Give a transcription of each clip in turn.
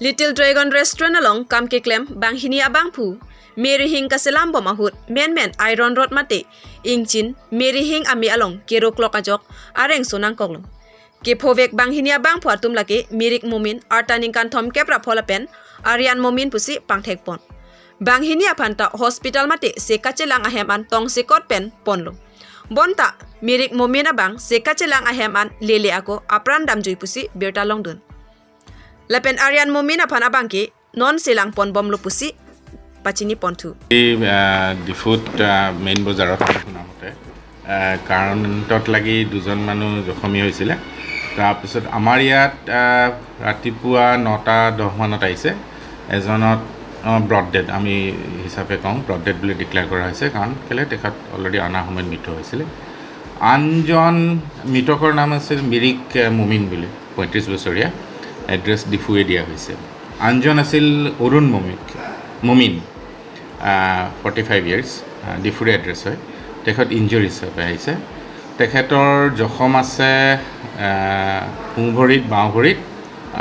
Little Dragon Restaurant along kam keklem banghini abangphu rihing kaselam ahut men iron rod mateh ingchin rihing ami along klok ajok areng so nangkok kepho banghini abangphu atum lake mirik momin arta ningkan tongsekot lapen aryan momin pusi pangthek pon banghini aphan ta hospital mateh se kachelang ahem an tongsekot pen ponlo bonta mirik momin abang se kachelang ahem an lele ako apran damjui pusi birta longdun lapen aryan momin aphan abang ke non selang pon bom lo pusi pachini pontu ডিফুত main বজাৰত শুনা মতে কাৰেণ্টত লাগি দুজন মানুহ জখমী হৈছিলে তাৰপিছত আমাৰ ইয়াত ৰাতিপুৱা 9:10 মানত আহিছে এজনত ব্ৰড ডেড আমি হিচাপে কওঁ ব্ৰড ডেড বুলি ডিক্লেয়াৰ কৰা হৈছে কাৰণ কেলে তেখেত অলৰেডি অনা সময়ত মৃত্যু হৈছিলে আনজন মৃতকৰ নাম আছিল মিৰিক মোমিন বুলি 35 বছৰীয়া এড্ৰেছ ডিফুৱে দিয়া হৈছে আনজন আছিল অৰুণ মোমিন 45 years ডিফুৰে এড্ৰেছ হয় তেখেত ইঞ্জুৰি হিচাপে আহিছে তেখেতৰ জখম আছে সোঁ ভৰিত বাওঁ ভৰিত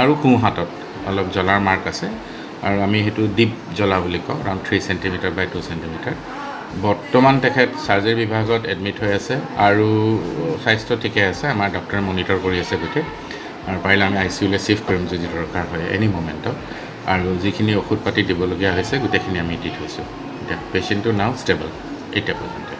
আৰু সোঁ হাতত অলপ জ্বলাৰ মাৰ্ক আছে আৰু আমি সেইটো ডিপ জ্বলা বুলি কওঁ around 3 cm by 2 cm বৰ্তমান তেখেত চাৰ্জাৰী বিভাগত এডমিট হৈ আছে আৰু স্বাস্থ্য ঠিকে আছে আমাৰ ডক্টৰে মনিটৰ কৰি আছে গোটেই আৰু পাৰিলে আমি আইচিইউলৈ শিফ্ট কৰিম যদি দৰকাৰ হয় এনি মোমেণ্টত আৰু যিখিনি ঔষধ পাতি দিবলগীয়া হৈছে গোটেইখিনি আমি দি থৈছোঁ এতিয়া পেচেণ্টটো নাও ষ্টেবল 8%।